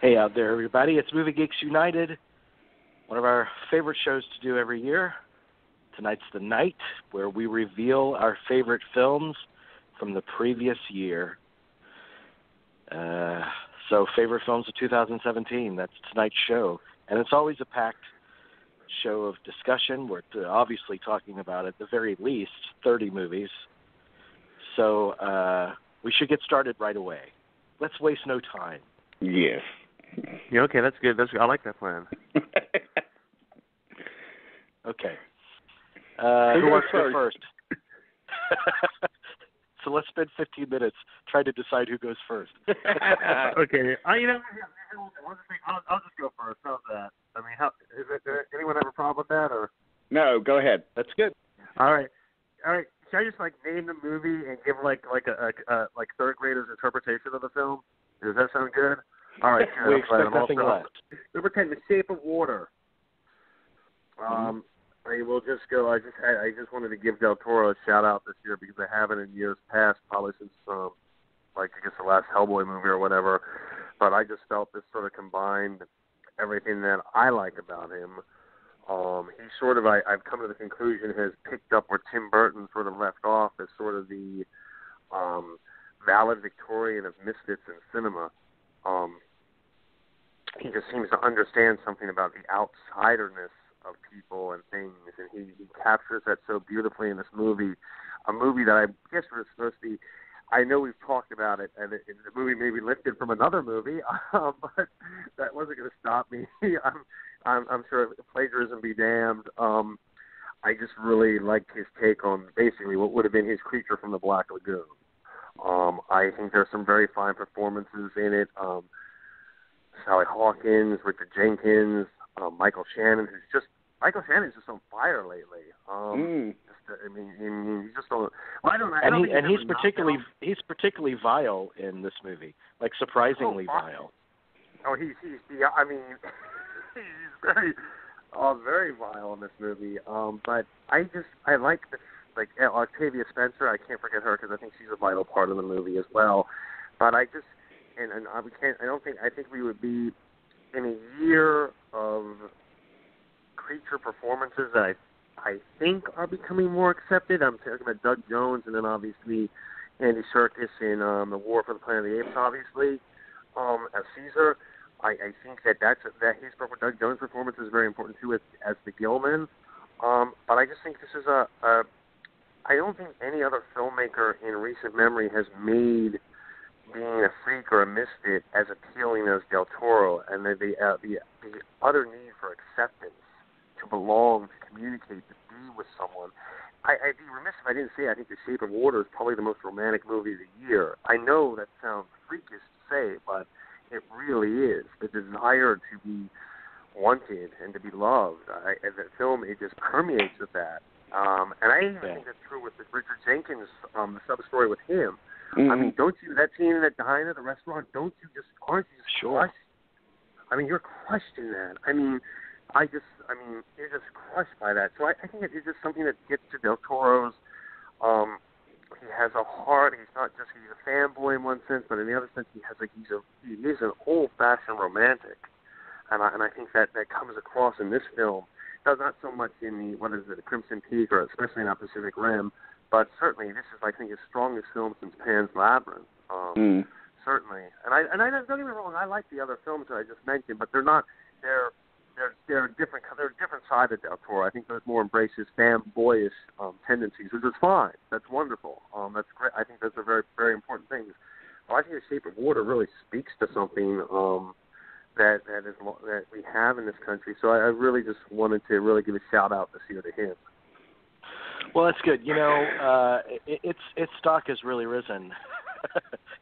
Hey out there, everybody. It's Movie Geeks United, one of our favorite shows to do every year. Tonight's the night where we reveal our favorite films from the previous year. So favorite films of 2017, that's tonight's show. And it's always a packed show of discussion. We're obviously talking about, at the very least, 30 movies. So we should get started right away. Let's waste no time. Yes. Yeah, okay, that's good. I like that plan. Okay. Who wants to go first? So let's spend 15 minutes trying to decide who goes first. Okay. I'll just go first. How's that? I mean, anyone have a problem with that? Or No, go ahead. That's good. All right. Should I just name the movie and give a third grader's interpretation of the film? Does that sound good? All right. We expect nothing less. Number 10, The Shape of Water. I will just go. I just wanted to give Del Toro a shout out this year because I haven't in years past, probably since I guess the last Hellboy movie or whatever. But I just felt this sort of combined everything that I like about him. He sort of, I've come to the conclusion, has picked up where Tim Burton sort of left off as sort of the valedictorian of misfits in cinema. He just seems to understand something about the outsiderness of people and things, and he captures that so beautifully in this movie, a movie that I guess was supposed to be, I know we've talked about it, and the movie may be lifted from another movie, but that wasn't going to stop me. I'm sure plagiarism be damned. I just really liked his take on basically what would have been his Creature from the Black Lagoon. I think there's some very fine performances in it. Sally Hawkins, Richard Jenkins, Michael Shannon's just on fire lately. He's just on. Well, he's particularly vile in this movie, surprisingly vile. Oh, he's very vile in this movie. But I like this, Octavia Spencer. I can't forget her because I think she's a vital part of the movie as well. But I think we would be in a year of creature performances that I think are becoming more accepted. I'm talking about Doug Jones and then obviously Andy Serkis in The War for the Planet of the Apes, obviously, as Caesar. I think that Doug Jones' performance is very important too as the Gilman. But I just think this is I don't think any other filmmaker in recent memory has made being a freak or a misfit as appealing as Del Toro, and the utter need for acceptance, to belong, to communicate, to be with someone. I'd be remiss if I didn't say I think The Shape of Water is probably the most romantic movie of the year. I know that sounds freakish to say, but it really is. The desire to be wanted and to be loved. The film, it just permeates with that. And I even think that's true with Richard Jenkins, the sub-story with him. Mm-hmm. I mean, don't you, that scene in that diner, the restaurant, aren't you just crushed? I mean, you're crushed in that. You're just crushed by that. So I think it is just something that gets to Del Toro's, he has a heart. He's not just, he's a fanboy in one sense, but in the other sense, he is an old-fashioned romantic. And I think that comes across in this film. Not so much in the Crimson Peak, or especially in Pacific Rim, but certainly this is, I think, his strongest film since Pan's Labyrinth. Certainly, and I don't get me wrong, I like the other films that I just mentioned, but they're not. They're different. They're a different side of Del Toro. I think those more embrace his fanboyish tendencies, which is fine. That's wonderful. That's great. I think those are very, very important things. Well, I think The Shape of Water really speaks to something that we have in this country. So I really just wanted to really give a shout out this year to him. Well, that's good. Its stock has really risen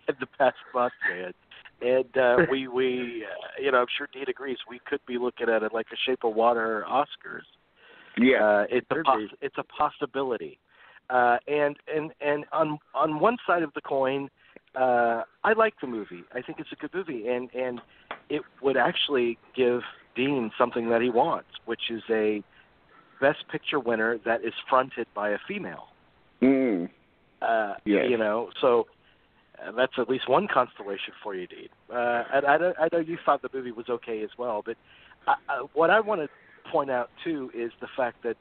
in the past month, man. And we I'm sure Dean agrees. We could be looking at it like a Shape of Water Oscars. Yeah, it's a possibility. And on one side of the coin, I like the movie. I think it's a good movie, and it would actually give Dean something that he wants, which is a Best Picture winner that is fronted by a female. Yes. So that's at least one constellation for you, Dean. And I know you thought the movie was okay as well, but what I want to point out too is the fact that,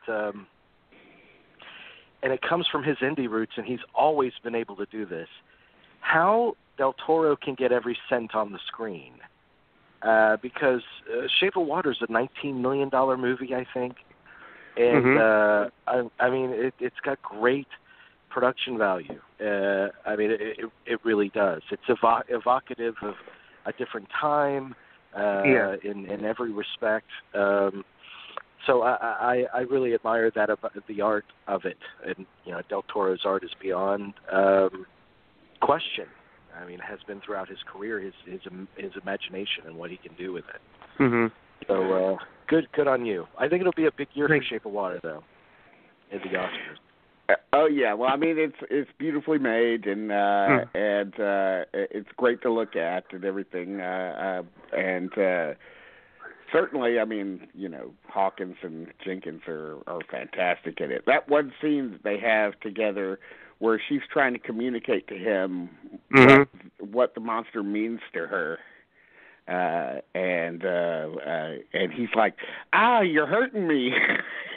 and it comes from his indie roots, and he's always been able to do this. How Del Toro can get every cent on the screen, because Shape of Water is a $19 million movie, I think, and I mean it's got great production value. I mean it really does. It's evocative of a different time in every respect. So I really admire that about the art of it, and Del Toro's art is beyond question. I mean, it has been throughout his career, his imagination and what he can do with it. Mm-hmm. So good on you. I think it'll be a big year for Shape of Water, though, at the Oscars. Oh yeah, well, I mean, it's beautifully made, and it's great to look at and everything, and certainly, I mean, Hawkins and Jenkins are fantastic in it. That one scene that they have together, where she's trying to communicate to him what the monster means to her, and he's like, you're hurting me,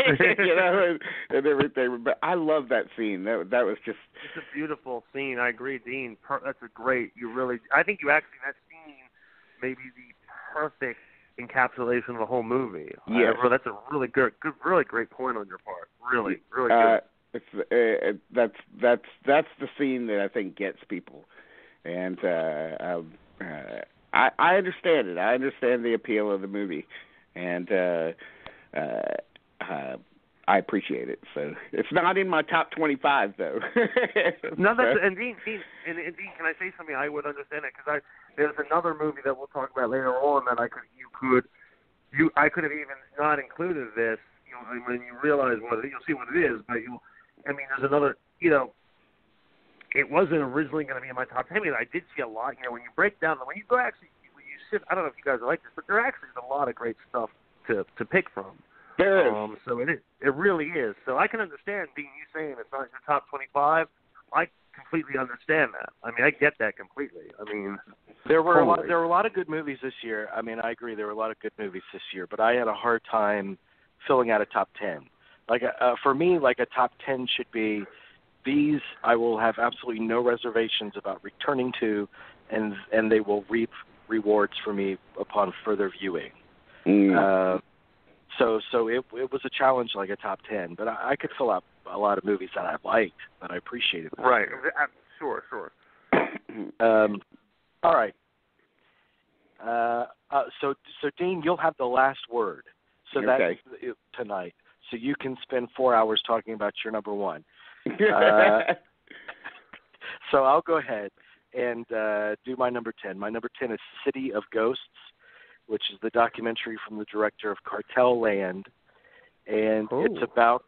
and everything. But I love that scene. That was just. It's a beautiful scene. I agree, Dean. That's a great. I think you actually that scene may be the perfect encapsulation of the whole movie. Yeah, that's a really good, really great point on your part. Really good. That's the scene that I think gets people, and I understand it. I understand the appeal of the movie, and I appreciate it. So it's not in my top 25 though. No, that's and Dean, can I say something? I would understand it because there's another movie that we'll talk about later on that I could have even not included this. When you realize you'll see what it is, but there's another. It wasn't originally going to be in my top 10. I did see a lot. When you break down, when you sit, I don't know if you guys are like this, but there actually is a lot of great stuff to pick from. There is. So it really is. So I can understand, Dean, you saying it's not in your top 25. I completely understand that. I get that completely. There were a lot of good movies this year. I agree there were a lot of good movies this year, but I had a hard time filling out a top 10. For me, a top 10 should be these I will have absolutely no reservations about returning to, and they will reap rewards for me upon further viewing. So it was a challenge, like a top 10, but I could fill out a lot of movies that I liked, that I appreciated. Right. Sure. All right. So Dean, you'll have the last word. So okay. That's tonight. So you can spend 4 hours talking about your number one. So I'll go ahead and do my number 10. My number 10 is City of Ghosts, which is the documentary from the director of Cartel Land, and it's about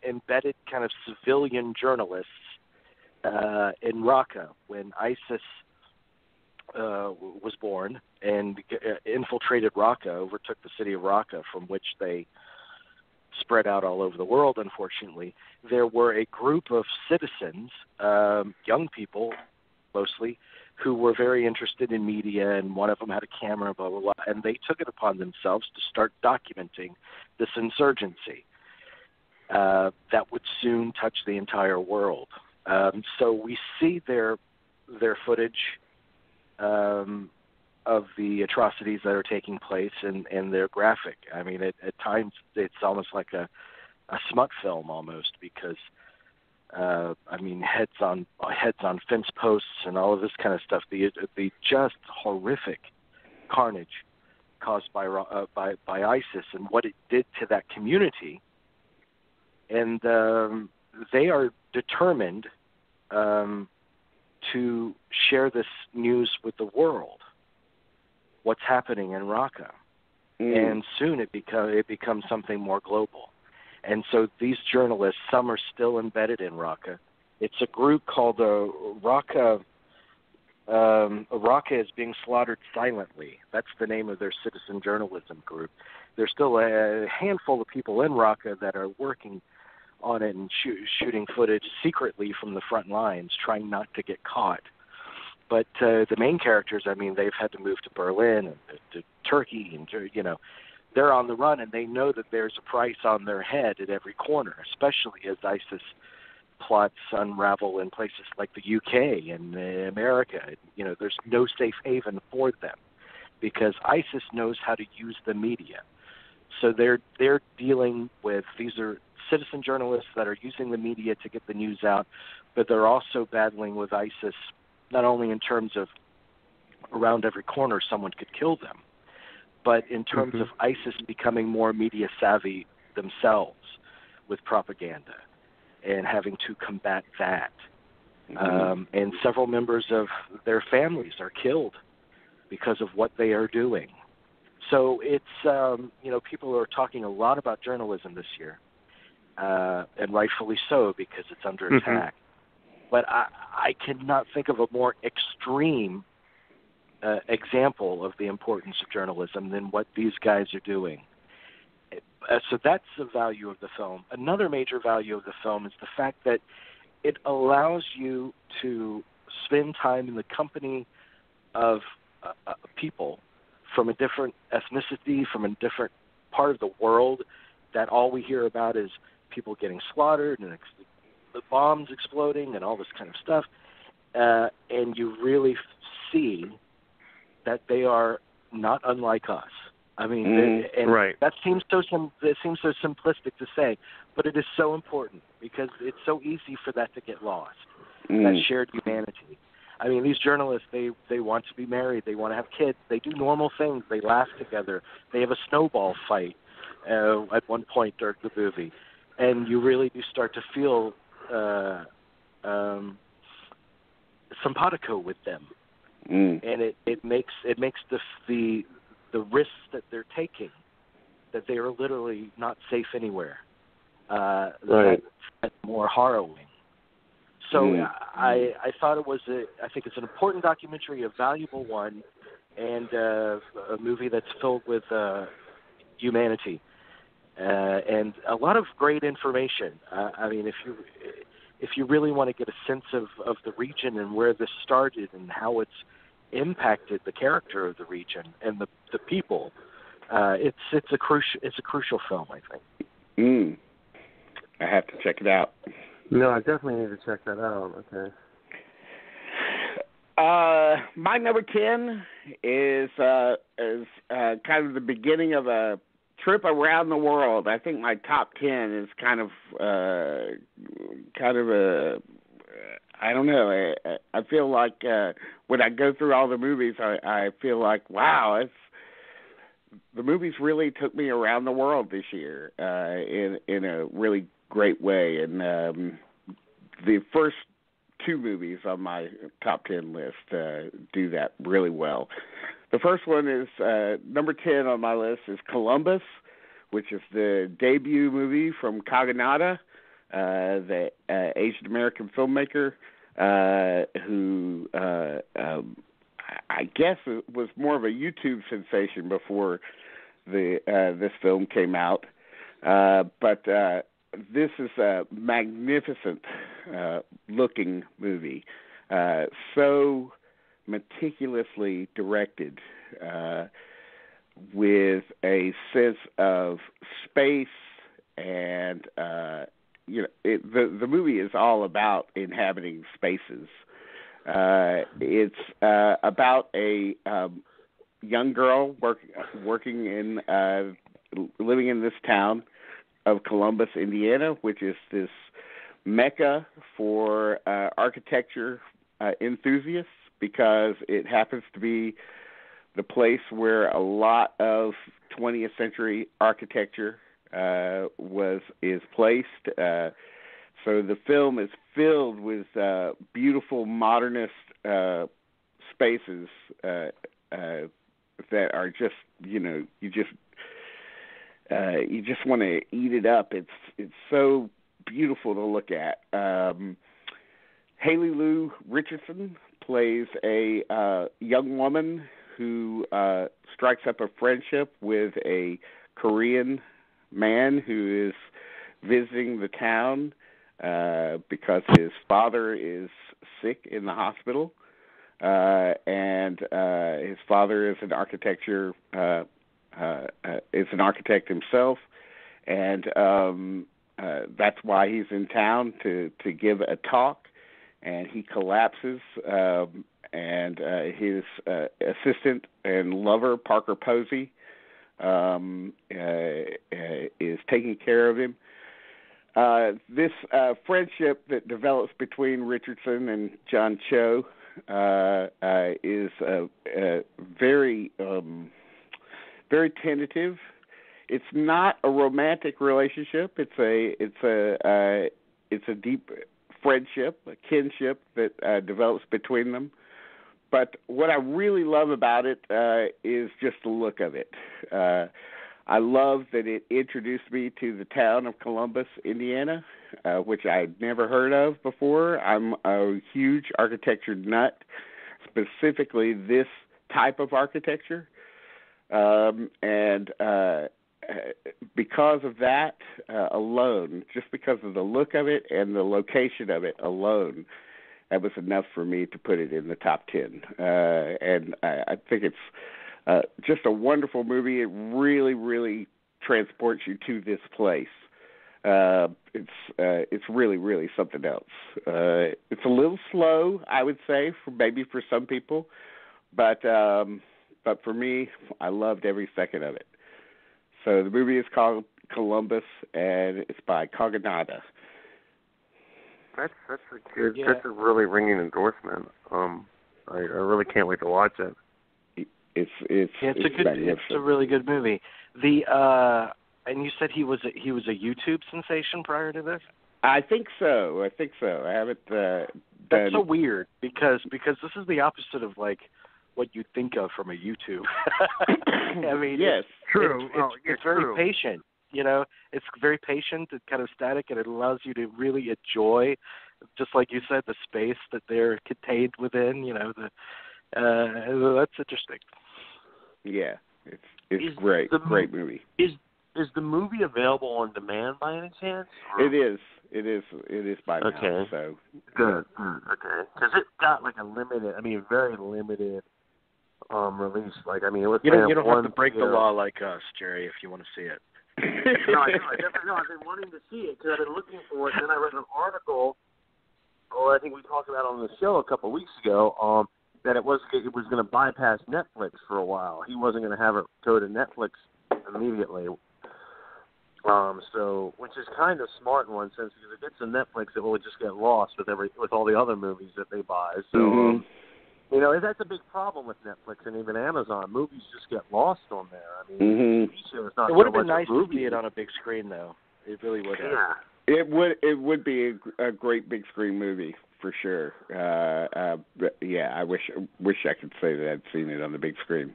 embedded kind of civilian journalists in Raqqa when ISIS was born and infiltrated Raqqa, overtook the city of Raqqa, from which they spread out all over the world, unfortunately. There were a group of citizens, young people mostly, who were very interested in media, and one of them had a camera, blah, blah, blah, and they took it upon themselves to start documenting this insurgency that would soon touch the entire world. So we see their footage of the atrocities that are taking place, and they're graphic. At times it's almost like a smut film almost, because heads on fence posts and all of this kind of stuff. The just horrific carnage caused by ISIS and what it did to that community, and they are determined to share this news with the world. What's happening in Raqqa, and soon it becomes something more global. And so these journalists, some are still embedded in Raqqa. It's a group called Raqqa. Raqqa is being slaughtered silently. That's the name of their citizen journalism group. There's still a handful of people in Raqqa that are working on it and shooting footage secretly from the front lines, trying not to get caught. But the main characters, I mean, they've had to move to Berlin and to Turkey, and they're on the run, and they know that there's a price on their head at every corner, especially as ISIS plots unravel in places like the UK and America. There's no safe haven for them because ISIS knows how to use the media. So they're dealing with, these are citizen journalists that are using the media to get the news out, but they're also battling with ISIS not only in terms of around every corner someone could kill them, but in terms of ISIS becoming more media savvy themselves with propaganda and having to combat that. And several members of their families are killed because of what they are doing. So it's, people are talking a lot about journalism this year, and rightfully so because it's under attack. But I cannot think of a more extreme example of the importance of journalism than what these guys are doing. So that's the value of the film. Another major value of the film is the fact that it allows you to spend time in the company of people from a different ethnicity, from a different part of the world, that all we hear about is people getting slaughtered and the bombs exploding and all this kind of stuff. And you really see that they are not unlike us. I mean, that seems so simplistic to say, but it is so important because it's so easy for that to get lost, that shared humanity. I mean, these journalists, they want to be married, they want to have kids, they do normal things, they laugh together, they have a snowball fight at one point during the movie, and you really do start to feel simpatico with them, and it makes the risks that they're taking, that they are literally not safe anywhere, that's more harrowing. So I thought I think it's an important documentary, a valuable one, and a movie that's filled with humanity and a lot of great information. I mean, if you really want to get a sense of the region and where this started and how it's impacted the character of the region and the people, it's a crucial film, I think. I have to check it out. No, I definitely need to check that out. Okay. My number 10 is kind of the beginning of a trip around the world. I think my top 10 is kind of a, I don't know. I feel like when I go through all the movies, I feel like, wow, the movies really took me around the world this year in a really great way. And the first two movies on my top 10 list do that really well. The first one is number 10 on my list is Columbus, which is the debut movie from Kaganata, the Asian American filmmaker who I guess was more of a YouTube sensation before this film came out, but this is a magnificent looking movie, so meticulously directed, with a sense of space, and the movie is all about inhabiting spaces. It's about a young girl working in living in this town of Columbus, Indiana, which is this mecca for architecture enthusiasts, because it happens to be the place where a lot of 20th century architecture is placed. So the film is filled with beautiful modernist spaces that are just, you just want to eat it up. It's so beautiful to look at. Haley Lou Richardson plays a young woman who strikes up a friendship with a Korean man who is visiting the town because his father is sick in the hospital, and his father is an architect himself, and that's why he's in town to give a talk, and he collapses, and his assistant and lover, Parker Posey, is taking care of him. This friendship that develops between Richardson and John Cho is very very tentative. It's not a romantic relationship. It's a deep friendship, a kinship that develops between them. But what I really love about it is just the look of it. I love that it introduced me to the town of Columbus, Indiana, which I'd never heard of before. I'm a huge architecture nut, specifically this type of architecture. And because of that alone, just because of the look of it and the location of it alone, that was enough for me to put it in the top 10. And I think it's just a wonderful movie. It really, really transports you to this place. It's really, really something else. It's a little slow, I would say, for some people, but for me, I loved every second of it. So the movie is called Columbus, and it's by Kaganada. That's a really ringing endorsement. I really can't wait to watch it. It's a really good movie. And you said he was a YouTube sensation prior to this? I think so. I haven't. That's so weird because this is the opposite of like what you think of from a YouTube. I mean, yes, true. It's very patient. You know, it's very patient. It's kind of static, and it allows you to really enjoy, just like you said, the space that they're contained within. You know, that's interesting. Yeah, it's great. Great movie. Is the movie available on demand by any chance? Or? It is by now. Okay. So good. Okay, because it got like a very limited release. Like, I mean, it was. You don't have to break the law like us, Jerry, if you want to see it. No, I definitely know. I've been wanting to see it because I've been looking for it. And then I read an article. I think we talked about on the show a couple of weeks ago. That it was going to bypass Netflix for a while. He wasn't going to have it go to Netflix immediately. So, which is kind of smart in one sense, because if it gets to Netflix, it will just get lost with all the other movies that they buy. So, you know, that's a big problem with Netflix and even Amazon. Movies just get lost on there. I mean, it would have been nice to see it on a big screen, though. It really would have. Yeah. It would be a great big screen movie for sure. Yeah, I wish I could say that I'd seen it on the big screen.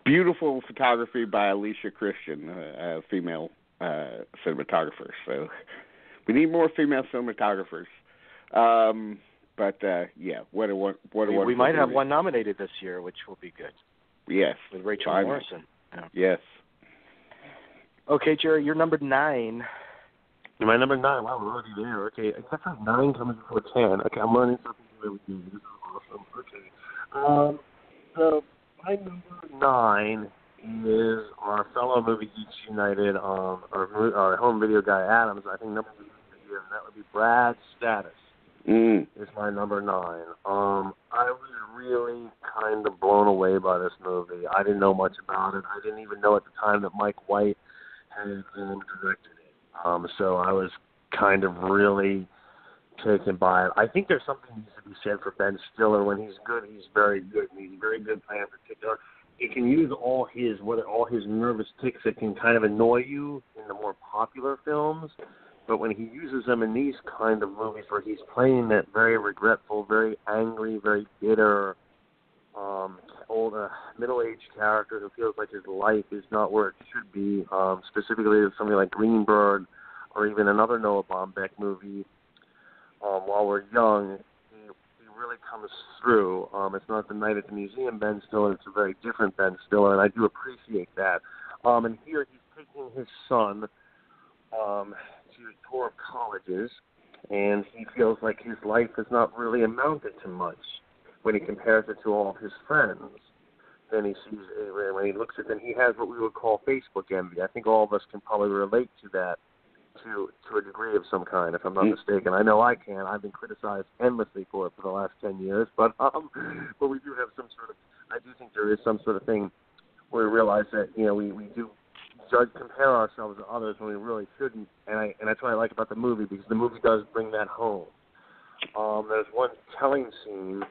Beautiful photography by Alicia Christian, a female cinematographer. So we need more female cinematographers. But yeah, what a wonderful we might have movie. one nominated this year, which will be good. Yes, with Rachel Morrison. Yeah. Yes. Okay, Jerry, you're number 9. My number 9. Wow, we're already there. Okay, I guess I have 9 coming before 10. Okay, I'm learning something new. This is awesome. Okay. So my number 9 is our fellow Movie Geeks United, our home video guy Adams. I think number 1 of the year, and that would be Brad Status. Is my number 9. I was really kind of blown away by this movie. I didn't know much about it. I didn't even know at the time that Mike White had directed it. So I was kind of really taken by it. I think there's something that needs to be said for Ben Stiller. When he's good, he's very good. And he's very good by in particular. He can use all his nervous tics that can kind of annoy you in the more popular films. But when he uses them in these kind of movies where he's playing that very regretful, very angry, very bitter, middle-aged character who feels like his life is not where it should be, specifically something like Greenberg or even another Noah Baumbach movie, While We're Young, he really comes through. It's not the Night at the Museum Ben Stiller, it's a very different Ben Stiller, and I do appreciate that. And here he's taking his son to a tour of colleges, and he feels like his life has not really amounted to much when he compares it to all of his friends. Then he sees, when he looks at them, he has what we would call Facebook envy. I think all of us can probably relate to that to a degree of some kind, if I'm not mistaken. I know I can. I've been criticized endlessly for it for the last 10 years, but we do have some sort of, I do think there is some sort of thing where we realize that, you know, we do compare ourselves to others when we really shouldn't, and that's what I like about the movie, because the movie does bring that home. There's one telling scene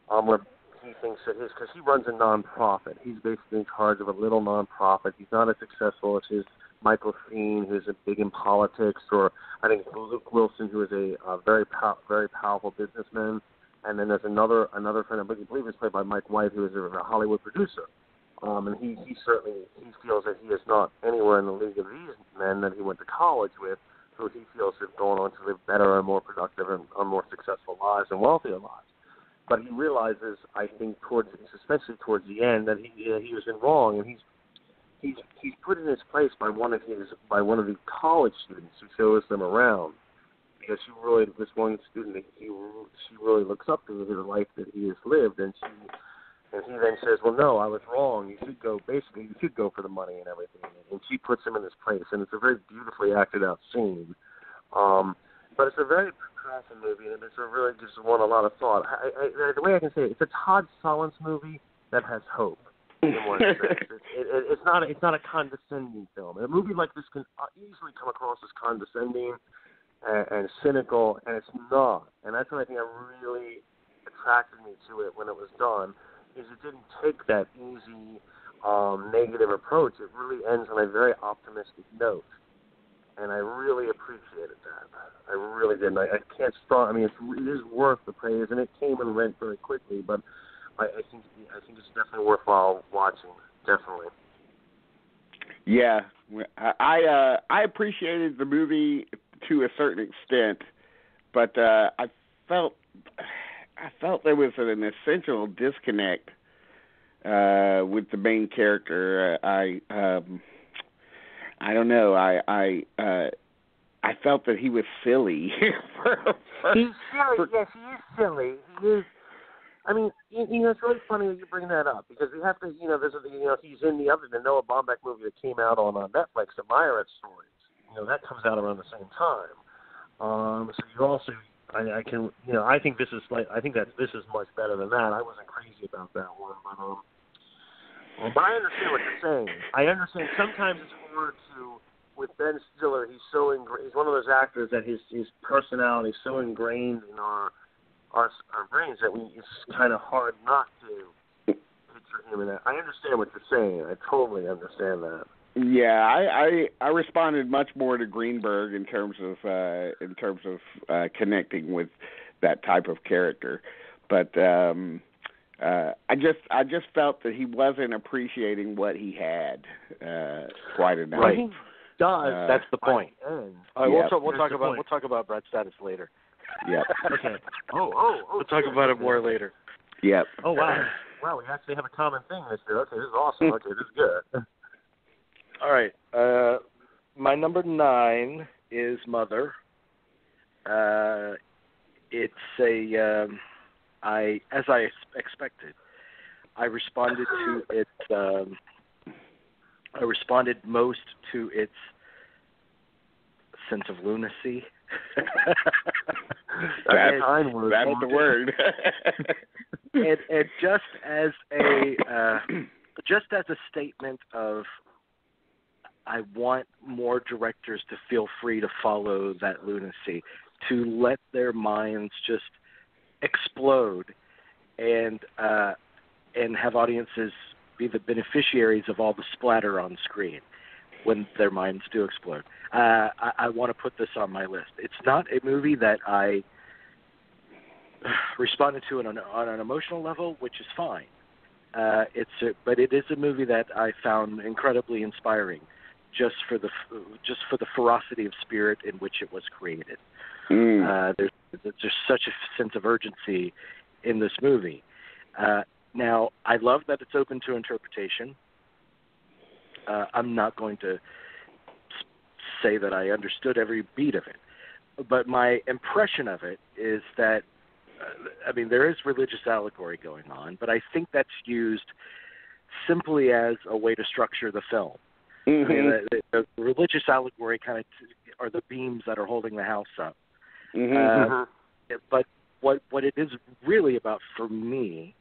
where he thinks that because he runs a nonprofit. He's basically in charge of a little nonprofit. He's not as successful as his Michael Sheen, who's big in politics, or I think Luke Wilson, who is a very powerful businessman. And then there's another friend, I believe it's played by Mike White, who is a Hollywood producer. And he feels that he is not anywhere in the league of these men that he went to college with, so he feels they've gone on to live better and more productive and more successful lives and wealthier lives. But he realizes, I think, especially towards the end, that he was in wrong, and he's put in his place by one of the college students who shows them around, because this one student that she really looks up to the life that he has lived, and he then says, well, no, I was wrong. You should go for the money and everything. And she puts him in his place, and it's a very beautifully acted out scene. But it's a very powerful movie, and it really gives one a lot of thought. The way I can say it, it's a Todd Solondz movie that has hope. In one sense. It's not a condescending film. And a movie like this can easily come across as condescending and cynical, and it's not. And that's what I think really attracted me to it when it was done, is it didn't take that easy negative approach. It really ends on a very optimistic note. And I really appreciated that. I really did. I can't start. I mean, it is worth the praise, and it came and went very quickly. But I think it's definitely worthwhile watching. Definitely. Yeah, I appreciated the movie to a certain extent, but I felt there was an essential disconnect with the main character. I don't know. I felt that he was silly. He's silly. Yes, he is silly. He is. I mean, it's really funny that you bring that up, because we have to, he's in the Noah Baumbach movie that came out on Netflix, The Meyerowitz Stories. That comes out around the same time. So you also, I think this is much better than that. I wasn't crazy about that one, but I understand what you're saying. I understand sometimes it's hard to, with Ben Stiller, he's one of those actors that his personality is so ingrained in our brains that it's kind of hard not to picture him in that. I understand what you're saying. I totally understand that. Yeah, I responded much more to Greenberg in terms of connecting with that type of character, but I just felt that he wasn't appreciating what he had quite enough. Right. He does. That's the point. All right, we'll talk about Brad Status later. Yep. Okay. Oh. We'll talk about it more later. Yep. Oh, wow. Wow, we actually have a common thing this year. Okay, this is awesome. Okay, this is good. All right. My number 9 is Mother. It's as I expected. I responded to it. I responded most to its sense of lunacy. That's the word. and just as a statement of, I want more directors to feel free to follow that lunacy, to let their minds just explode, and have audiences be the beneficiaries of all the splatter on screen when their minds do explode. I want to put this on my list. It's not a movie that I responded to on an emotional level, which is fine. But it is a movie that I found incredibly inspiring, just for the ferocity of spirit in which it was created. There's just such a sense of urgency in this movie. Now, I love that it's open to interpretation. I'm not going to say that I understood every beat of it. But my impression of it is that, there is religious allegory going on, but I think that's used simply as a way to structure the film. Mm-hmm. The religious allegory kind of are the beams that are holding the house up. Mm-hmm. But what it is really about for me,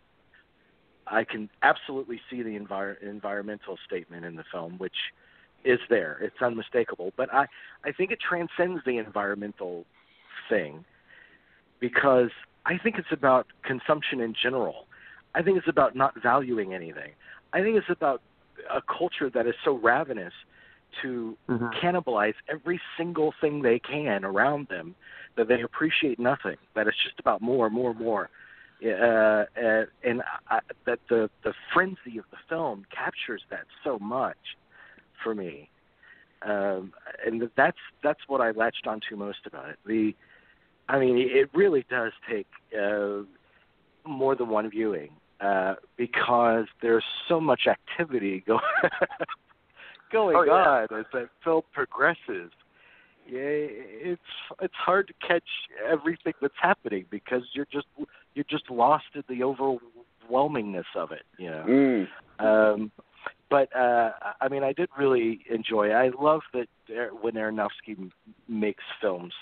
I can absolutely see the environmental statement in the film, which is there. It's unmistakable. But I think it transcends the environmental thing because I think it's about consumption in general. I think it's about not valuing anything. I think it's about a culture that is so ravenous to cannibalize every single thing they can around them that they appreciate nothing, that it's just about more. That the frenzy of the film captures that so much for me. And that's what I latched onto most about it. It really does take more than one viewing because there's so much activity going on as that film progresses. Yeah, it's hard to catch everything that's happening because you're just lost in the overwhelmingness of it, you know. But I did really enjoy it. I love that when Aronofsky makes films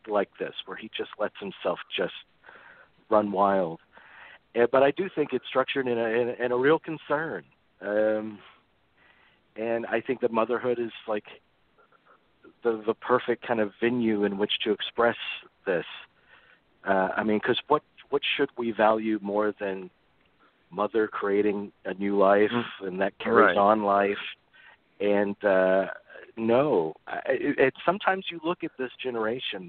like this, where he just lets himself just run wild. But I do think it's structured in a real concern, and I think that motherhood is like the perfect kind of venue in which to express this. Because what should we value more than mother creating a new life and that carries on life? And sometimes you look at this generation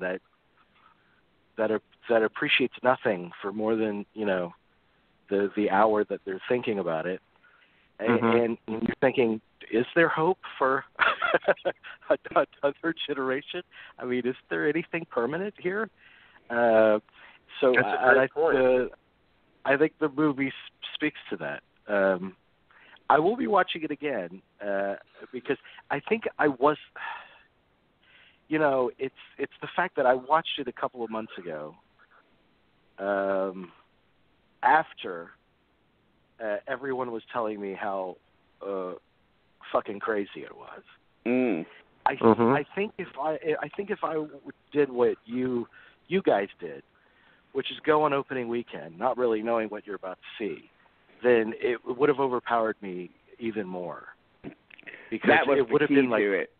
that appreciates nothing for more than the hour that they're thinking about it, and you're thinking, is there hope for another generation? Is there anything permanent here? So that's a great point. I think the movie speaks to that. I will be watching it again because I think I was, it's the fact that I watched it a couple of months ago after everyone was telling me how fucking crazy it was. I think if I did what you guys did, which is go on opening weekend, not really knowing what you're about to see, then it would have overpowered me even more. Because that was it would have key been like, to it.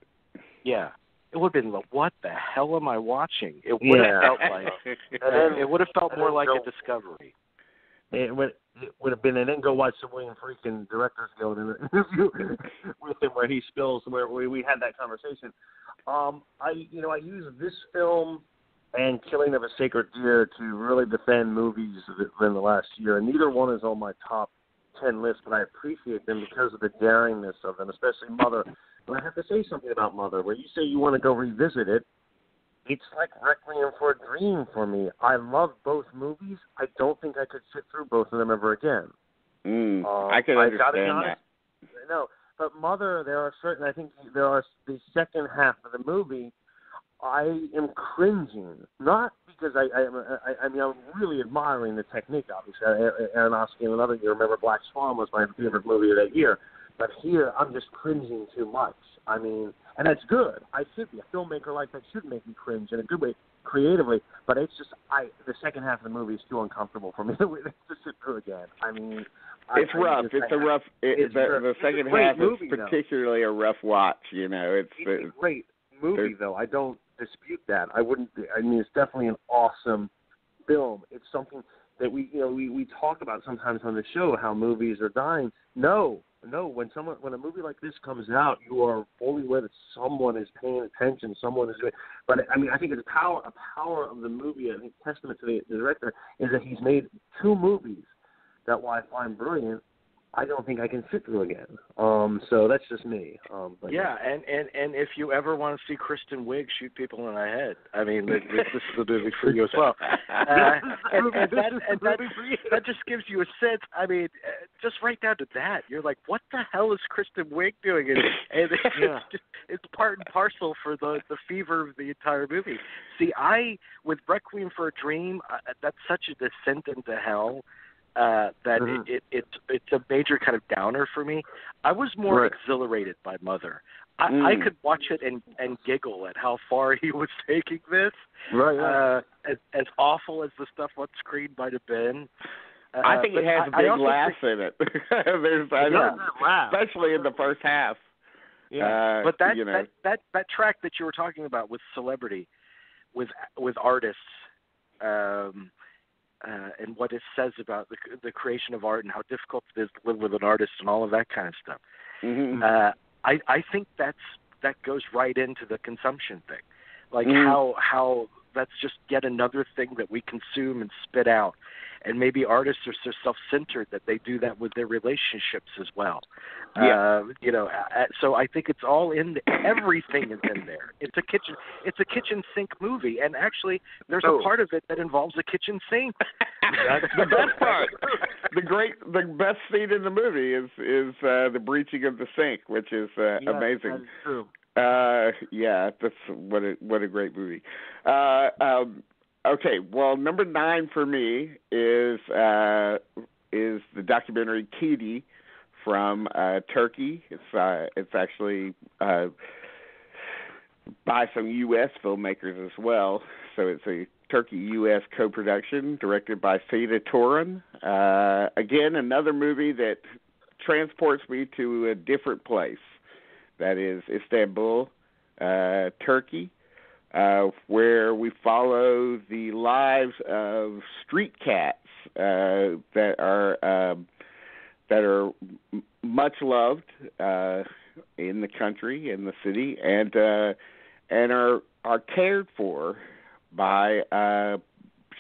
Yeah, it would have been like, what the hell am I watching? It would have felt like, it would have felt more like a discovery. It would have been, and then go watch the William Friedkin Directors Guild interview with him where he spills, where we had that conversation. I use this film and Killing of a Sacred Deer to really defend movies in the last year, and neither one is on my top 10 list, but I appreciate them because of the daringness of them, especially Mother. And I have to say something about Mother. Where you say you want to go revisit it, it's like Requiem for a Dream for me. I love both movies. I don't think I could sit through both of them ever again. I can understand that. No, but Mother, I think there are the second half of the movie, I am cringing. Not because I'm really admiring the technique, obviously. Aronofsky and another year, remember Black Swan was my favorite movie of that year. But here, I'm just cringing too much. And that's good. I should be. A filmmaker like that should make me cringe in a good way, creatively. But it's just, the second half of the movie is too uncomfortable for me to sit through again. It's rough. The second half is particularly a rough watch. It's a great movie, though. I don't dispute that. It's definitely an awesome film. It's something that we talk about sometimes on the show, how movies are dying. No. When a movie like this comes out, you are fully aware that someone is paying attention. Someone is doing. But I think it's a power of the movie. I think testament to the director is that he's made two movies that, while I find brilliant, I don't think I can sit through again. So that's just me. But yeah, and if you ever want to see Kristen Wiig shoot people in the head, I mean, this is the movie for you as well. That just gives you a sense. I mean, just right down to that, you're like, what the hell is Kristen Wiig doing? And it's part and parcel for the fever of the entire movie. See, with Requiem for a Dream, that's such a descent into hell. That it's a major kind of downer for me. I was more exhilarated by Mother. I could watch it and giggle at how far he was taking this. As awful as the stuff on screen might have been. I think it has big laughs in it. Especially in the first half. Yeah, but that track that you were talking about with celebrity, with artists. And what it says about the creation of art and how difficult it is to live with an artist and all of that kind of stuff. I think that goes right into the consumption thing, like how that's just yet another thing that we consume and spit out. And maybe artists are so self-centered that they do that with their relationships as well. So I think it's all everything is in there. It's a kitchen sink movie, and actually there's a part of it that involves a kitchen sink. That's the best part. The best scene in the movie is the breaching of the sink, which is amazing. That is true. That's what a great movie. Okay, well, number 9 for me is the documentary Kitty from Turkey. It's actually by some U.S. filmmakers as well, so it's a Turkey-U.S. co-production directed by Seda Turan. Again, another movie that transports me to a different place. That is Istanbul, Turkey. Where we follow the lives of street cats that are much loved in the country, in the city, and are cared for by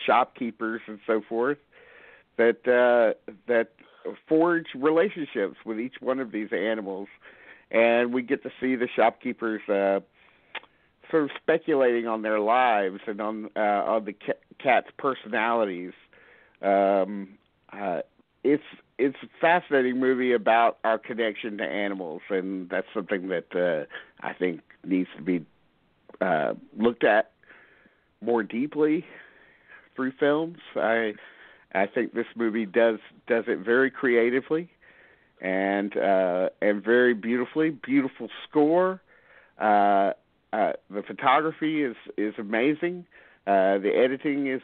shopkeepers and so forth that forge relationships with each one of these animals, and we get to see the shopkeepers sort of speculating on their lives and on the cat's personalities. It's a fascinating movie about our connection to animals, and that's something that I think needs to be looked at more deeply through films. I think this movie does it very creatively and very beautifully. Beautiful score. The photography is amazing. The editing is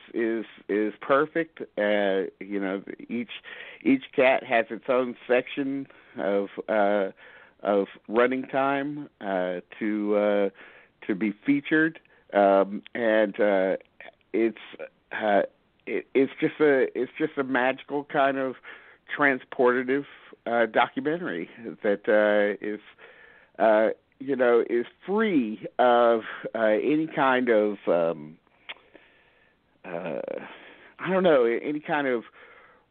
perfect. Each cat has its own section of running time to be featured, and it's just a magical kind of transportative documentary that is free of any kind of any kind of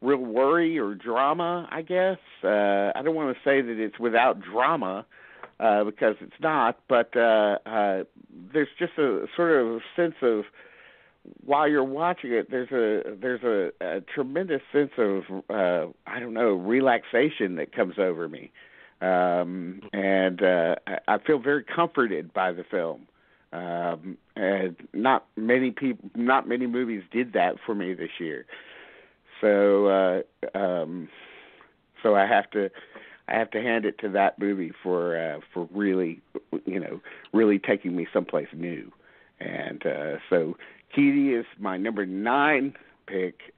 real worry or drama, I guess. I don't want to say that it's without drama because it's not, but there's just a sort of sense of, while you're watching it, there's a tremendous sense of relaxation that comes over me. And I feel very comforted by the film. And not many movies did that for me this year. So I have to hand it to that movie for really, really taking me someplace new. And so Kitty is my number 9 pick.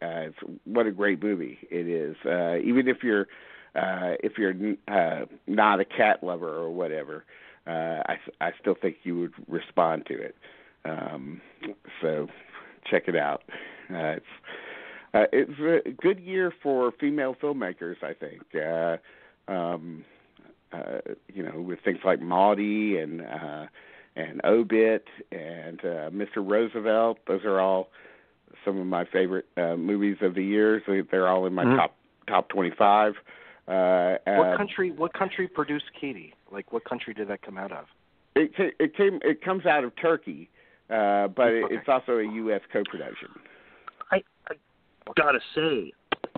What a great movie it is. Even if you're not a cat lover or whatever, I still think you would respond to it. So check it out. It's a good year for female filmmakers, I think. With things like Maudie and Obit and Mr. Roosevelt. Those are all some of my favorite movies of the year. So they're all in my top 25. What country produced Katie? Like, what country did that come out of? It comes out of Turkey, but it's also a U.S. co-production. I gotta say,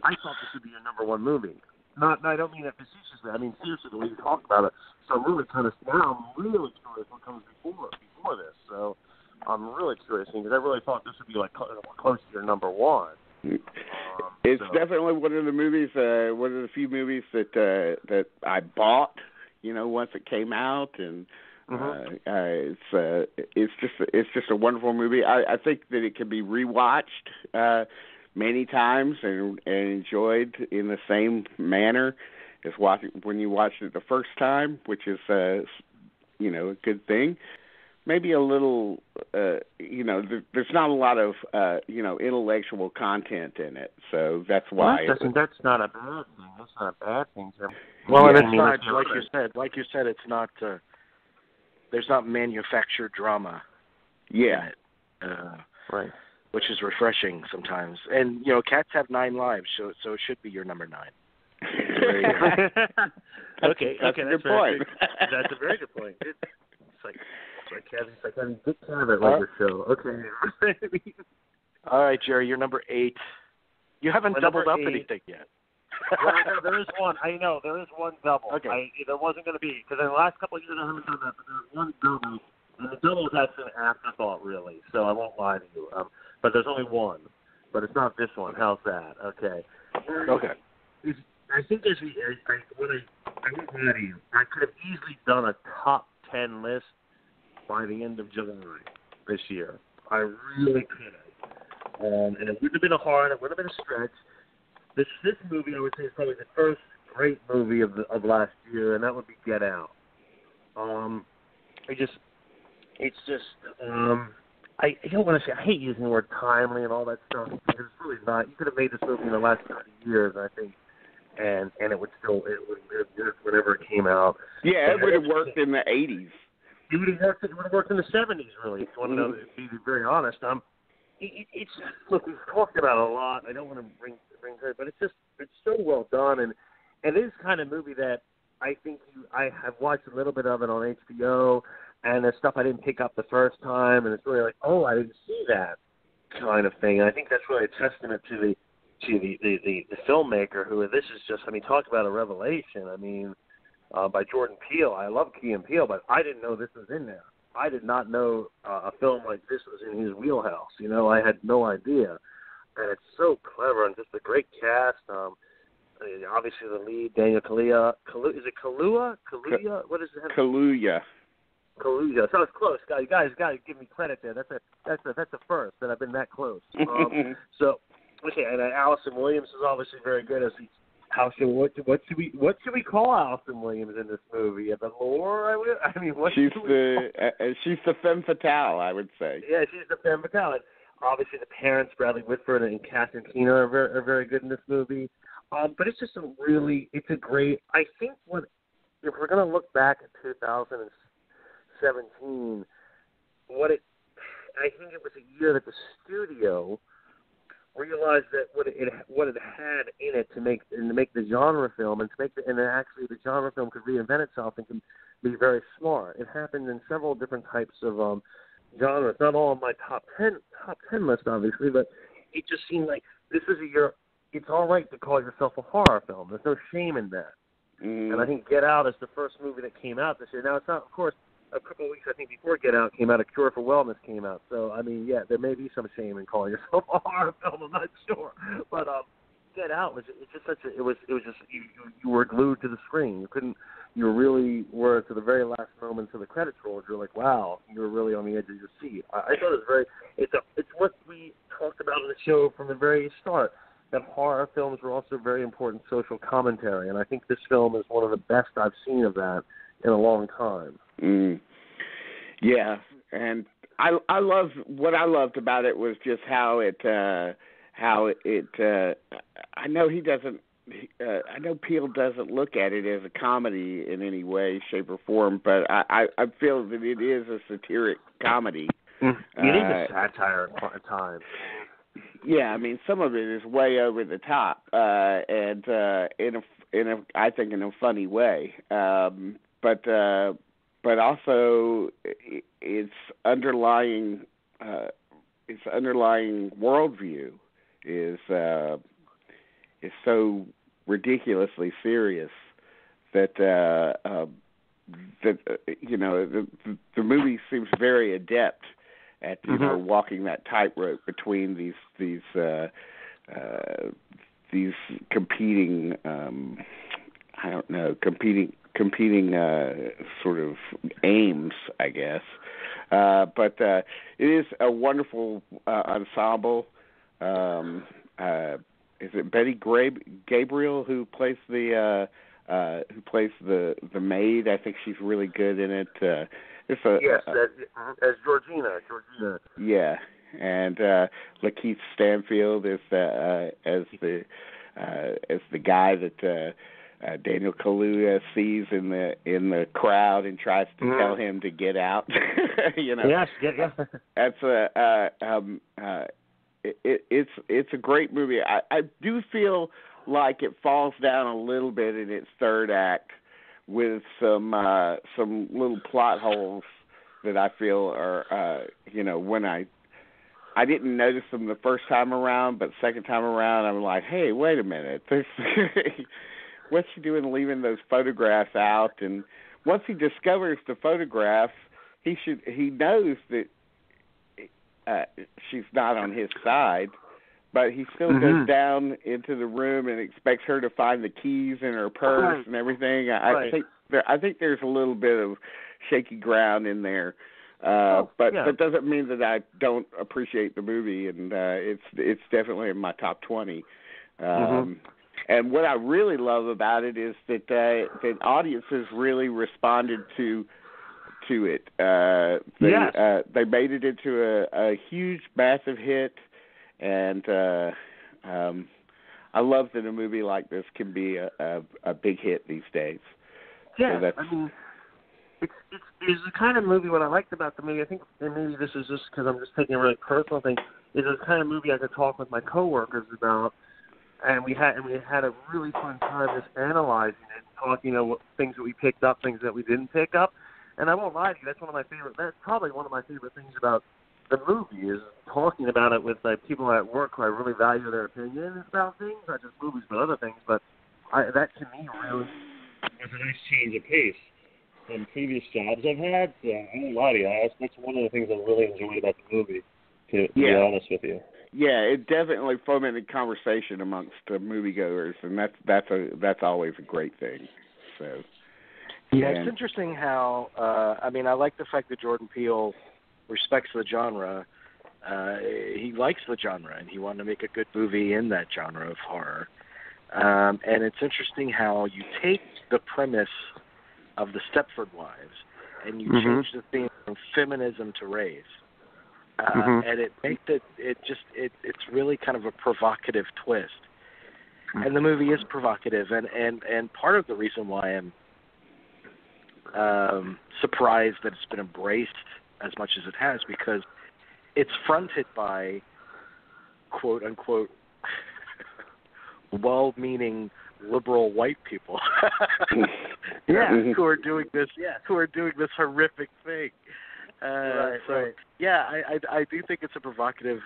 I thought this would be your number one movie. I don't mean that facetiously. I mean seriously, the way you talked about it. So I'm really kind of now I'm really curious what comes before this. So I'm really curious because I really thought this would be like close to your number one. It's definitely one of the movies, one of the few movies that I bought, once it came out, and it's just a wonderful movie. I think that it can be rewatched many times and enjoyed in the same manner as when you watched it the first time, which is a good thing. Maybe a little, there's not a lot of, intellectual content in it, so that's why. That's not a bad thing. That's not a bad thing. Well, and it's not, like you said, it's not, there's not manufactured drama in it. Right. Which is refreshing sometimes. And, cats have 9 lives, so it should be your number 9. Okay, that's a good point. That's a very good point. It's like having Dick Cavett like your show. Okay. All right, Jerry, you're number 8. You haven't doubled up anything yet. Well, there is one. I know there is one double. Okay. There wasn't going to be because in the last couple of years I haven't done that, but there's one double, and the double is actually an afterthought, really. So I won't lie to you. But there's only one. But it's not this one. How's that? Okay. Okay. I think I won't lie to you. I could have easily done a top 10 list by the end of July this year. I really could have. And it wouldn't have been it wouldn't have been a stretch. This movie, I would say, is probably the first great movie of last year, and that would be Get Out. I don't want to say, I hate using the word timely and all that stuff, because it's really not. You could have made this movie in the last 30 years, I think, and it would work whenever it came out. Yeah, it would have worked in the 80s. It would have worked in the 70s, really, if you want to know, to be very honest. Look, we've talked about it a lot. I don't want to bring it, but it's so well done, and it is kind of movie that I think I have watched a little bit of it on HBO, and there's stuff I didn't pick up the first time, and it's really like, oh, I didn't see that kind of thing. And I think that's really a testament to the filmmaker who this is just. I mean, talk about a revelation. I mean, by Jordan Peele. I love Key and Peele, but I didn't know this was in there. I did not know a film like this was in his wheelhouse. I had no idea. And it's so clever and just a great cast. Obviously, the lead, Daniel Kaluuya. Is it Kaluuya? Kaluuya? What is it? Kaluuya. Kaluuya. So it's close. You guys got to give me credit there. That's a first that I've been that close. So, okay, and Allison Williams is obviously very good as the What should we call Allison Williams in this movie? The lore? I mean, what? She's the femme fatale, I would say. Yeah, she's the femme fatale. Obviously, the parents, Bradley Whitford and Catherine Keener, are very good in this movie. But it's just it's a great. I think if we're going to look back at 2017, I think it was a year that the studio realized that what it had in it to make the genre film and actually the genre film could reinvent itself and can be very smart. It happened in several different types of genres, not all on my top 10 list, obviously, but it just seemed like this is a year. It's all right to call yourself a horror film. There's no shame in that. And I think Get Out is the first movie that came out this year. Now, it's not, of course, a couple of weeks, I think, before Get Out came out, A Cure for Wellness came out. So, I mean, yeah, there may be some shame in calling yourself a horror film. I'm not sure. But Get Out was just such a, it was just, you were glued to the screen. You really were to the very last moments of the credits rolled. You're like, wow, you were really on the edge of your seat. I thought it was it's what we talked about in the show from the very start, that horror films were also very important social commentary. And I think this film is one of the best I've seen of that in a long time. Yeah, and I love what I loved about it was just how it I know he doesn't. I know Peele doesn't look at it as a comedy in any way, shape, or form, but I feel that it is a satiric comedy. It is a satire at times. Yeah, I mean, some of it is way over the top, and I think in a funny way. But also its underlying worldview is so ridiculously serious that the movie seems very adept at walking that tightrope between these competing competing sort of aims, I guess. But it is a wonderful ensemble. Is it Betty Gabriel who plays the maid? I think she's really good in it. As Georgina. Yeah, and Lakeith Stanfield is as the guy that Daniel Kaluuya sees in the crowd and tries to tell him to get out. Yes, yeah. That's it's a great movie. I do feel like it falls down a little bit in its third act with some little plot holes that I feel are when I didn't notice them the first time around, but second time around I'm like, hey, wait a minute, what's she doing leaving those photographs out? And once he discovers the photographs, he knows that she's not on his side, but he still goes down into the room and expects her to find the keys in her purse and everything. I think there's a little bit of shaky ground in there, but that doesn't mean that I don't appreciate the movie, and it's definitely in my top 20. And what I really love about it is that audiences really responded to it. They made it into a huge, massive hit, and I love that a movie like this can be a big hit these days. Yeah, so I mean, it's the kind of movie. What I liked about the movie, I think, and maybe this is just because I'm just taking a really personal thing, is the kind of movie I could talk with my coworkers about. And we had a really fun time just analyzing it, talking what things that we picked up, things that we didn't pick up. And I won't lie to you, that's probably one of my favorite things about the movie is talking about it with people at work who I really value their opinions about things, not just movies but other things. But that to me really was a nice change of pace from previous jobs I've had. Yeah, I won't lie to you, that's one of the things I really enjoyed about the movie, to be honest with you. Yeah, it definitely fomented conversation amongst moviegoers, and that's always a great thing. So, yeah, it's interesting how I like the fact that Jordan Peele respects the genre. He likes the genre, and he wanted to make a good movie in that genre of horror. And it's interesting how you take the premise of the Stepford Wives and you change the theme from feminism to race. And it makes it's really kind of a provocative twist. And the movie is provocative, and part of the reason why I'm surprised that it's been embraced as much as it has, because it's fronted by quote unquote well-meaning liberal white people who are doing this horrific thing. I do think it's a provocative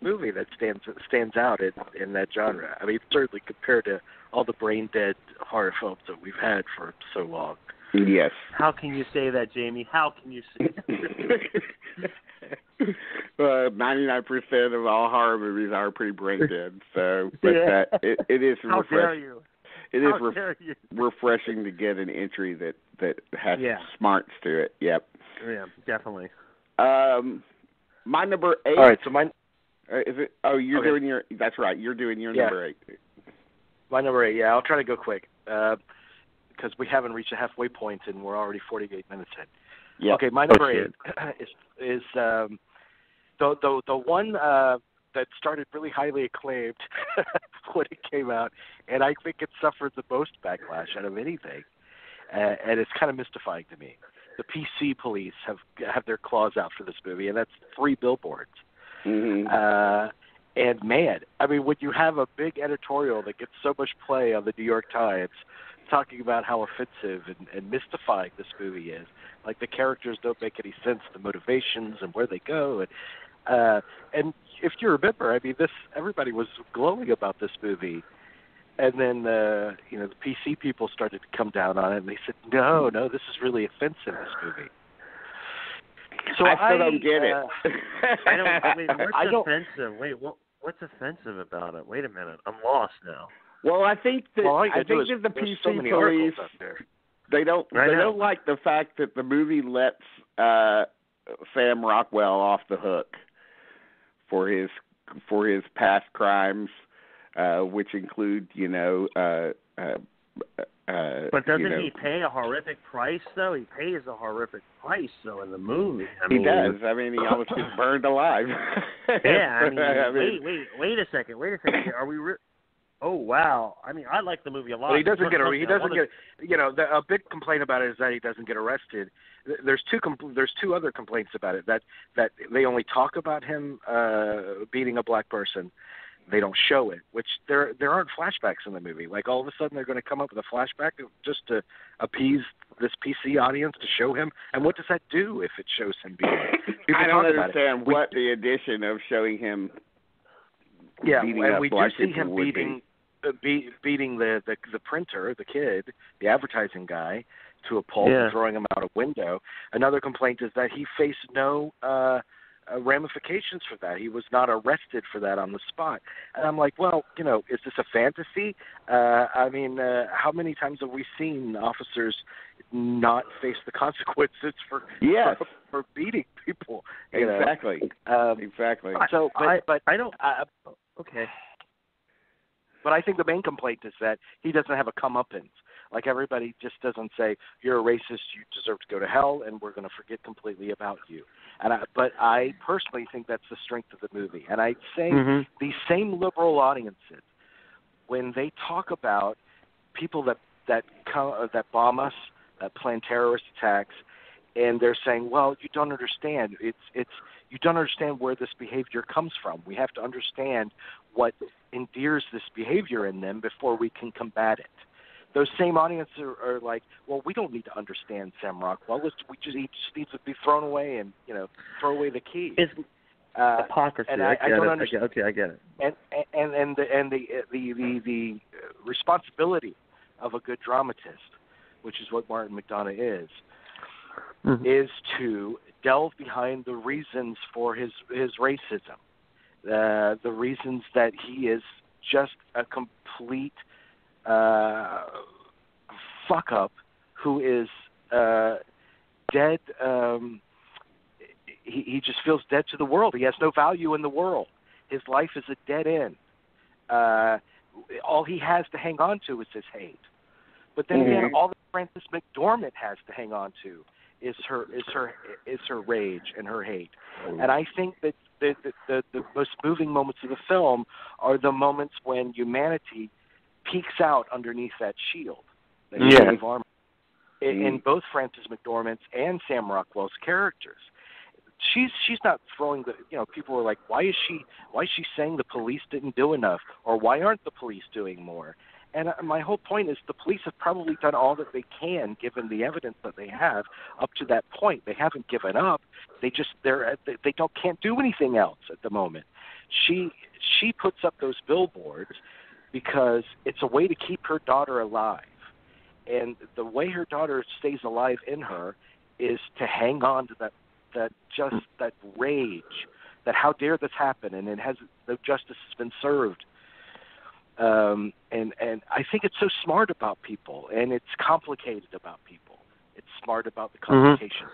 movie that stands out in that genre. I mean, certainly compared to all the brain-dead horror films that we've had for so long. Yes. How can you say that, Jamie? How can you say that? 99% of all horror movies are pretty brain-dead. So, but it is How refreshing. dare you? It is refreshing to get an entry that has smarts to it. Yep. Yeah, definitely. My number 8. All right, so mine. Is it? Oh, you're doing your. That's right. You're doing your number 8. My number 8. Yeah, I'll try to go quick because we haven't reached a halfway point and we're already 48 minutes in. Yeah. Okay, my number 8 is the one that started really highly acclaimed when it came out, and I think it suffered the most backlash out of anything, and it's kind of mystifying to me. The PC police have their claws out for this movie, and that's 3 Billboards. And man, I mean, when you have a big editorial that gets so much play on the New York Times talking about how offensive and mystifying this movie is, like the characters don't make any sense, the motivations and where they go, and if you remember, I mean, everybody was glowing about this movie, and then the PC people started to come down on it, and they said, no, this is really offensive, this movie. So I still don't get it. I don't. Wait, what's offensive? Wait, what's offensive about it? Wait a minute, I'm lost now. Well, I think that the PC so many police up there. they don't like the fact that the movie lets Sam Rockwell off the hook for his past crimes, which include but doesn't he pay a horrific price, though? He pays a horrific price, though, in the movie. He does. I mean, he almost gets burned alive. Yeah, I mean, wait a second. Are we oh, wow. I mean, I like the movie a lot. Well, he doesn't get, a big complaint about it is that he doesn't get arrested. There's two other complaints about it, that they only talk about him beating a black person. They don't show it, which there aren't flashbacks in the movie. Like, all of a sudden they're going to come up with a flashback just to appease this PC audience to show him. And what does that do if it shows him beating? I don't understand what the addition of showing him beating up black people would be. Beating the printer, the kid, the advertising guy, to a pulp and throwing him out a window. Another complaint is that he faced no ramifications for that. He was not arrested for that on the spot. And I'm like, well, is this a fantasy? I mean, how many times have we seen officers not face the consequences for beating people? Exactly. Exactly. So, but I don't. Okay. But I think the main complaint is that he doesn't have a comeuppance. Like, everybody just doesn't say, you're a racist, you deserve to go to hell, and we're going to forget completely about you. But I personally think that's the strength of the movie. And I'd say these same liberal audiences, when they talk about people that bomb us, that plan terrorist attacks, and they're saying, well, you don't understand. You don't understand where this behavior comes from. We have to understand what endears this behavior in them before we can combat it. Those same audiences are like, well, we don't need to understand Sam Rockwell. He just needs to be thrown away and throw away the key. It's hypocrisy. And I don't understand. Okay, I get it. And the responsibility of a good dramatist, which is what Martin McDonagh is to delve behind the reasons for his racism, the reasons that he is just a complete fuck up who is dead. He just feels dead to the world. He has no value in the world. His life is a dead end. All he has to hang on to is his hate. But then again, all that Frances McDormand has to hang on to is her rage and her hate. And I think that the most moving moments of the film are the moments when humanity peeks out underneath that shield, that shield of armor, in both Frances McDormand's and Sam Rockwell's characters. She's not throwing people are like, why is she saying the police didn't do enough, or why aren't the police doing more? And my whole point is the police have probably done all that they can given the evidence that they have up to that point. They haven't given up. They can't do anything else at the moment. She puts up those billboards because it's a way to keep her daughter alive. And the way her daughter stays alive in her is to hang on to that rage, that how dare this happen, and no justice has been served. And I think it's so smart about people, and it's complicated about people. It's smart about the complication.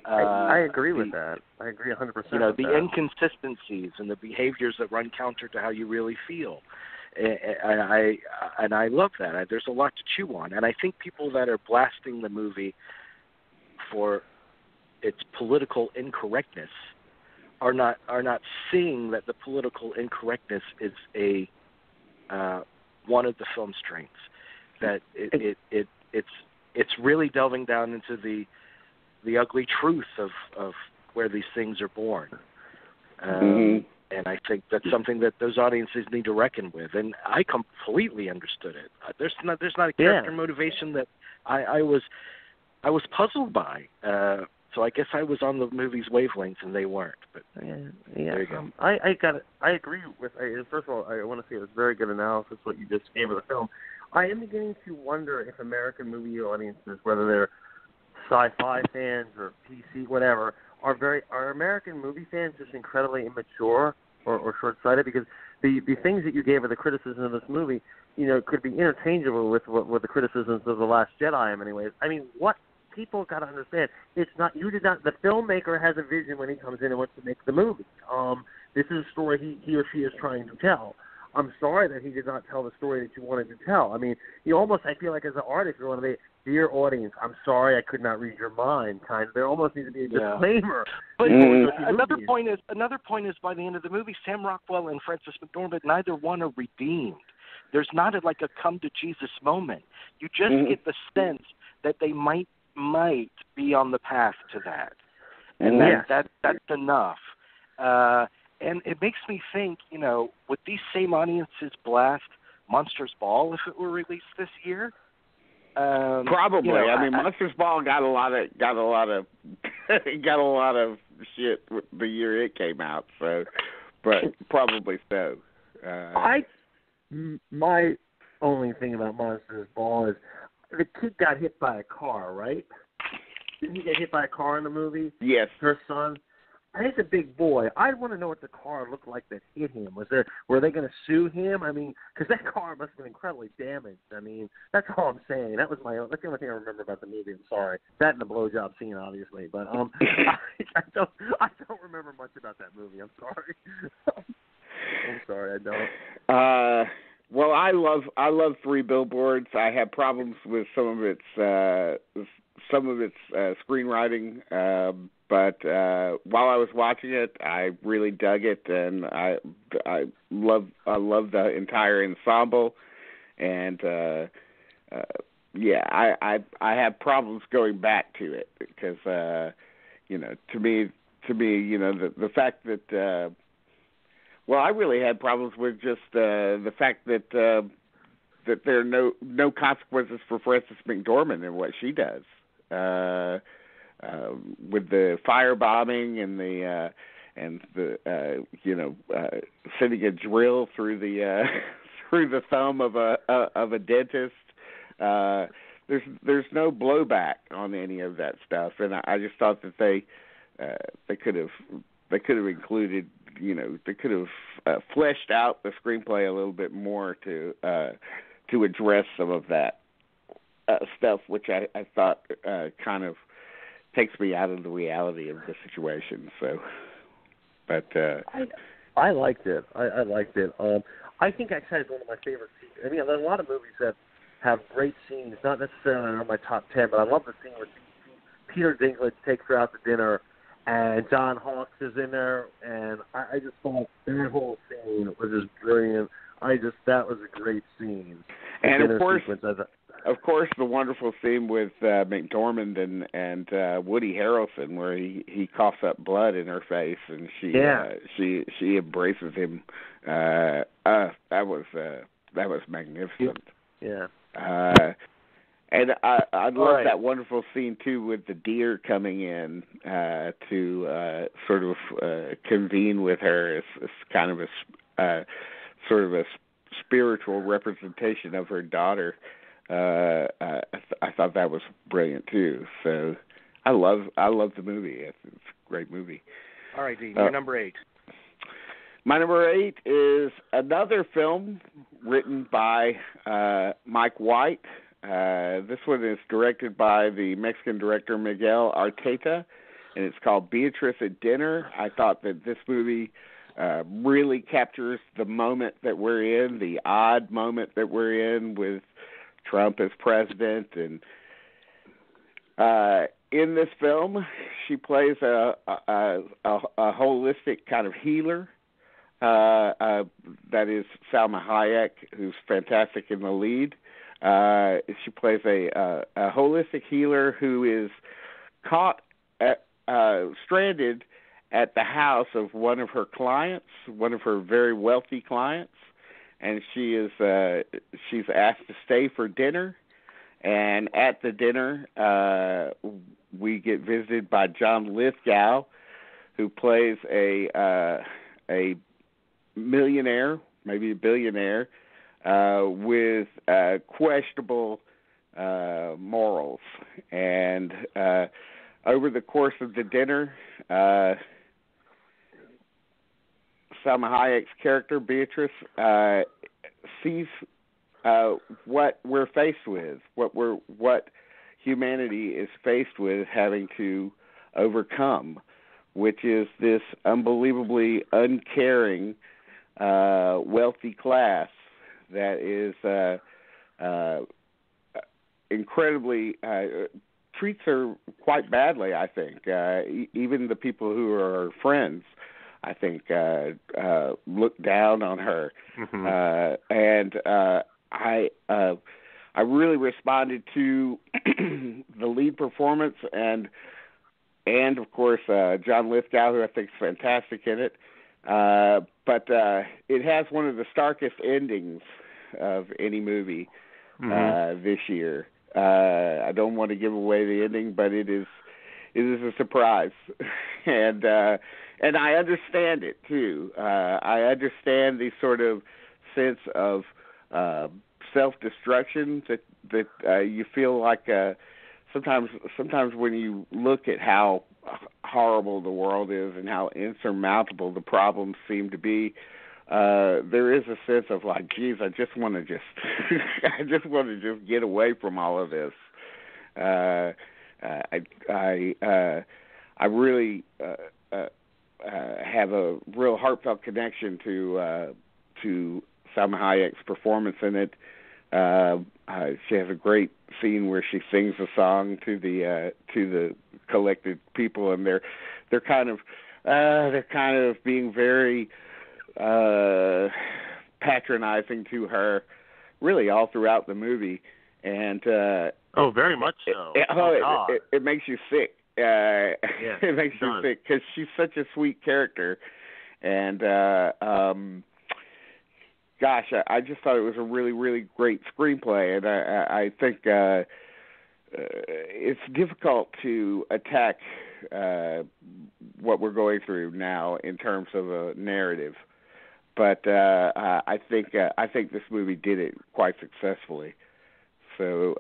I agree with that. I agree 100% with the inconsistencies and the behaviors that run counter to how you really feel. And I love that. There's a lot to chew on. And I think people that are blasting the movie for its political incorrectness are not seeing that the political incorrectness is one of the film's strengths. That it's really delving down into the ugly truth of where these things are born. And I think that's something that those audiences need to reckon with. And I completely understood it. There's not a character motivation that I was puzzled by. So I guess I was on the movie's wavelength and they weren't. But there you go. I agree with. First of all, I want to say it was very good analysis what you just gave of the film. I am beginning to wonder if American movie audiences, whether they're sci-fi fans or PC, whatever, are American movie fans just incredibly immature or short-sighted? Because the things that you gave of the criticism of this movie, could be interchangeable with the criticisms of The Last Jedi in many ways. I mean, what people got to understand, it's not, the filmmaker has a vision when he comes in and wants to make the movie. This is a story he or she is trying to tell. I'm sorry that he did not tell the story that you wanted to tell. I mean, I feel like as an artist, you want to be, dear audience, I'm sorry I could not read your mind, kind of. There almost needs to be a disclaimer. But another point is by the end of the movie, Sam Rockwell and Frances McDormand, neither one are redeemed. There's not a come to Jesus moment. You just get the sense that they might be on the path to that, and that's enough. And it makes me think, would these same audiences blast Monsters Ball if it were released this year? Probably. I mean, Monsters Ball got a lot of shit the year it came out. So, but probably so. My only thing about Monsters Ball is the kid got hit by a car, right? Didn't he get hit by a car in the movie? Yes. Her son. And he's a big boy. I want to know what the car looked like that hit him. Were they going to sue him? I mean, because that car must have been incredibly damaged. I mean, that's all I'm saying. That's the only thing I remember about the movie. I'm sorry. That and the blowjob scene, obviously. But I don't remember much about that movie. I'm sorry. I'm sorry. I don't. Well, I love Three Billboards. I had problems with some of its screenwriting, but while I was watching it, I really dug it, and I love the entire ensemble, and I have problems going back to it because to me the fact that. Well, I really had problems with just the fact that there are no consequences for Frances McDormand and what she does with the firebombing and the sending a drill through the thumb of a dentist. There's no blowback on any of that stuff, and I just thought that they could have included. They could have fleshed out the screenplay a little bit more to address some of that stuff, which I thought kind of takes me out of the reality of the situation. So, but I liked it. I liked it. I think actually it's one of my favorite scenes. I mean, there's a lot of movies that have great scenes, not necessarily in my top 10, but I love the scene where Peter Dinklage takes her out to dinner. And John Hawkes is in there, and I just thought that whole scene was just brilliant. That was a great scene. And of course, the wonderful scene with McDormand and Woody Harrelson, where he coughs up blood in her face, and she embraces him. That was magnificent. Yeah. And I love that wonderful scene, too, with the deer coming in to sort of convene with her as kind of a sort of a spiritual representation of her daughter. I thought that was brilliant, too. So I love the movie. It's a great movie. All right, Dean, your number 8. My number 8 is another film written by Mike White. This one is directed by the Mexican director Miguel Arteta, and it's called Beatrice at Dinner. I thought that this movie really captures the moment that we're in, the odd moment that we're in with Trump as president. And in this film, she plays a holistic kind of healer. That is Salma Hayek, who's fantastic in the lead. She plays a holistic healer who is caught stranded at the house of one of her clients, one of her very wealthy clients, and she's asked to stay for dinner. And at the dinner, we get visited by John Lithgow, who plays a millionaire, maybe a billionaire, with questionable morals. And over the course of the dinner, Salma Hayek's character, Beatrice, sees what we're faced with, what humanity is faced with having to overcome, which is this unbelievably uncaring, wealthy class that is incredibly treats her quite badly. I think even the people who are her friends, I think, look down on her, and I really responded to the lead performance and of course John Lithgow, who I think is fantastic in it. But it has one of the starkest endings of any movie this year. I don't want to give away the ending, but it is a surprise, and I understand it too. I understand the sort of sense of self-destruction that you feel like sometimes when you look at how horrible the world is and how insurmountable the problems seem to be, there is a sense of like, geez, I just want to get away from all of this. I really have a real heartfelt connection to Salma Hayek's performance in it. She has a great scene where she sings a song to the collected people, and they're kind of being very patronizing to her, really all throughout the movie, and very much so. It makes you sick. It makes you sick because she's such a sweet character, and gosh, I just thought it was a really, really great screenplay, and I think it's difficult to attack what we're going through now in terms of a narrative, but I think this movie did it quite successfully. So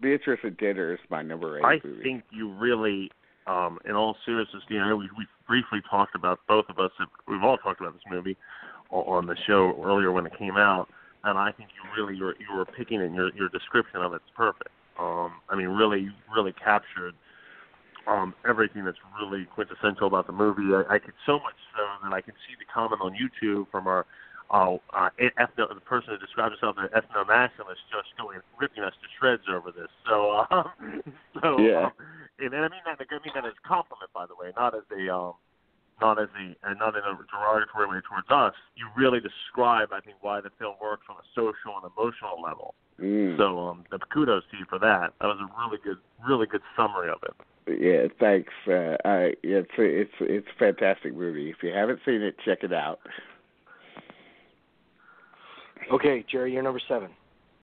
Beatrice at Dinner is my number 8 movie. I think you really, in all seriousness, we briefly talked about, both of us, we've all talked about this movie on the show earlier when it came out, and I think you were picking it, and your description of it's perfect. Really captured everything that's really quintessential about the movie. I could so much so that I can see the comment on YouTube from our the person who describes himself as ethno-nationalist just ripping us to shreds over this. And I mean that as a compliment, by the way, not in a derogatory way towards us. You really describe, I think, why the film works on a social and emotional level. So the kudos to you for that. That was a really good summary of it. Yeah, thanks. It's a fantastic movie. If you haven't seen it, check it out. Okay, Jerry, you're number 7.